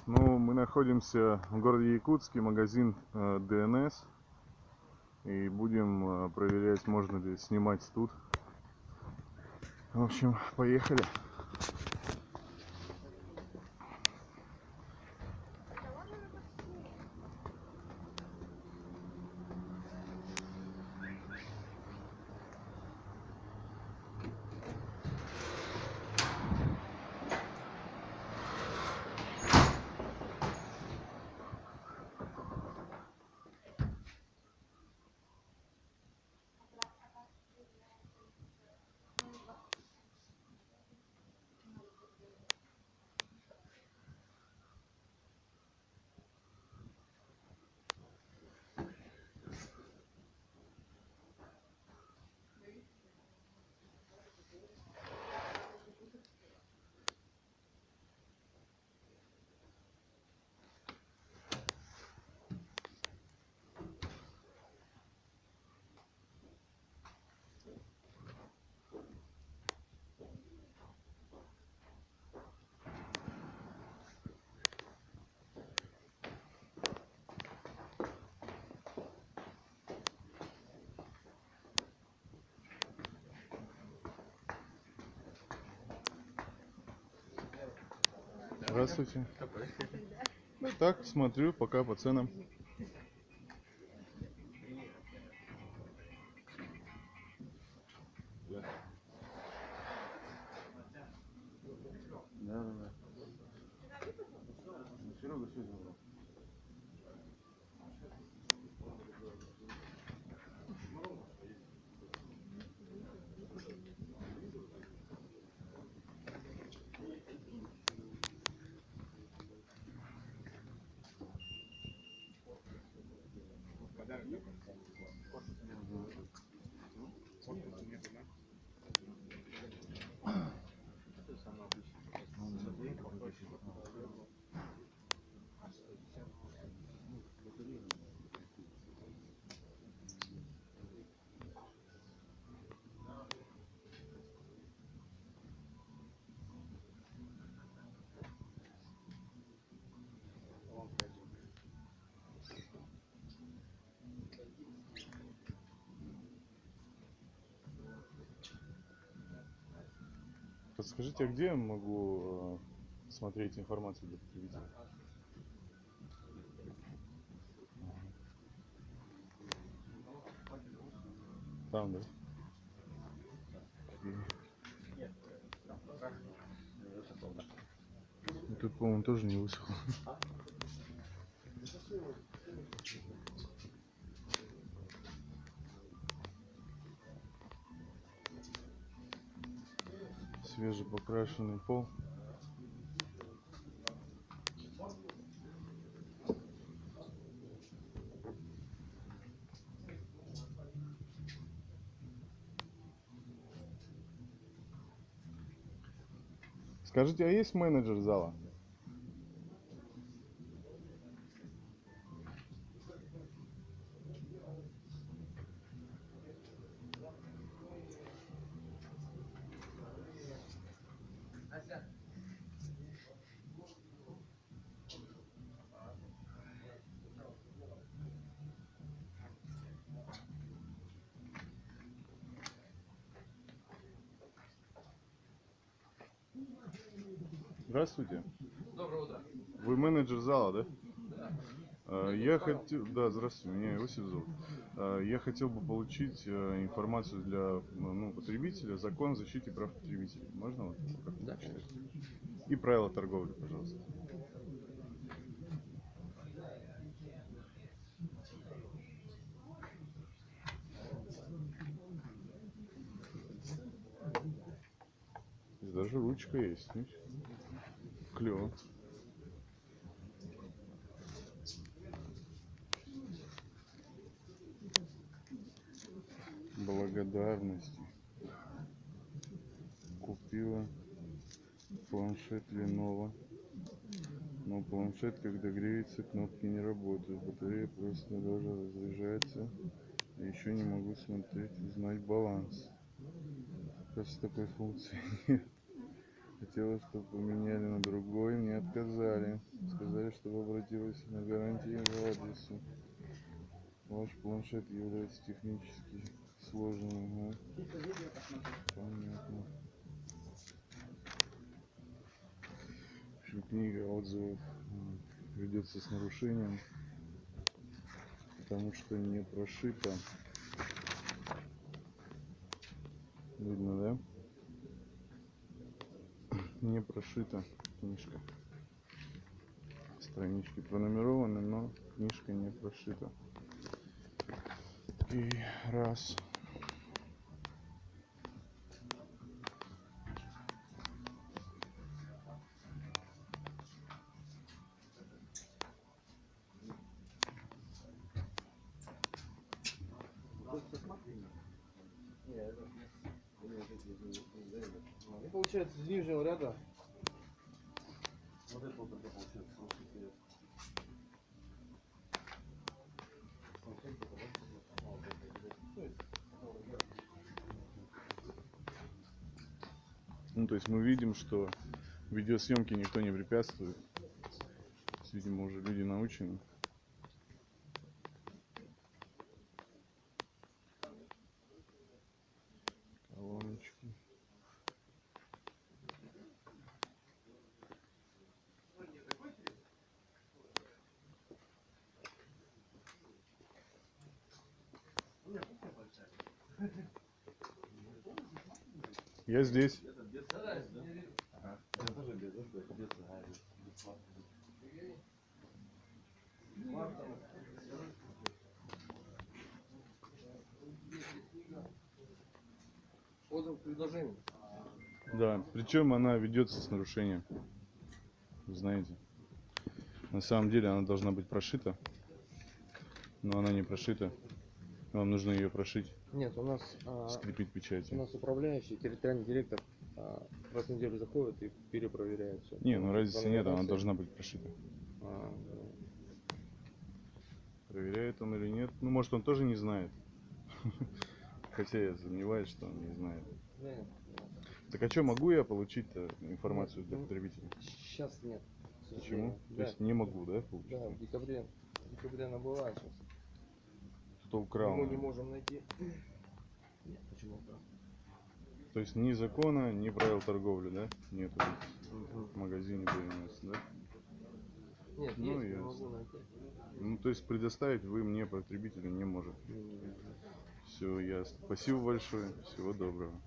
Ну, мы находимся в городе Якутске, магазин DNS. И будем проверять, можно ли снимать тут. В общем, поехали. Здравствуйте. Ну так, смотрю пока по ценам. Да. Серега сегодня был. Подскажите, а где я могу смотреть информацию для потребителя? Там, да? И тут, по-моему, тоже не высохло. Свежепокрашенный пол. Скажите, а есть менеджер зала? Здравствуйте. Доброе утро. Вы менеджер зала, да? Я хотел, да, здравствуйте, меня Иосиф зовут. Я хотел бы получить информацию для потребителя, закон о защите прав потребителей. Можно вот Да, почитать? конечно. И правила торговли, пожалуйста. Здесь даже ручка есть, видишь? Клево. Благодарности. Купила планшет Lenovo. Но планшет, когда греется, кнопки не работают. Батарея просто даже разряжается. А еще не могу смотреть, узнать баланс. Кажется, такой функции нет. Хотела, чтобы поменяли на другой, мне отказали. Сказали, на гарантии по адресу. Ваш планшет является технически сложным. Понятно. В общем, книга отзывов ведется с нарушением, потому что не прошито. Видно, да? Не прошита книжка. Странички пронумерованы, но книжка не прошита. И раз. И получается из нижнего ряда вот это вот тогда получается срочный период. Ну, то есть мы видим, что видеосъемке никто не препятствует. Видимо, уже люди научены. Колоночки. Я здесь. Отзыв предложений. Да, причем она ведется с нарушением. Вы знаете. На самом деле она должна быть прошита, но она не прошита. Вам нужно ее прошить, Нет, у нас скрепить печатью. у нас управляющий, территориальный директор раз в неделю заходит и перепроверяет все. Не, ну разницы нет, она должна быть прошита. Проверяет он или нет? Ну, может, он тоже не знает. Хотя я сомневаюсь, что он не знает. Нет. Так а что, могу я получить информацию для потребителя? Сейчас нет. Почему? Да. То есть не могу, да, получить? Да, в декабре она была сейчас. Кто украл? Мы не можем найти. Нет, почему украл? То есть ни закона, ни правил торговли, да? Нету в магазине БМС, да? Нет, ну, есть, я могу найти. Ну, то есть предоставить вы мне, потребителю, не можете. Все ясно. Спасибо большое. Всего доброго.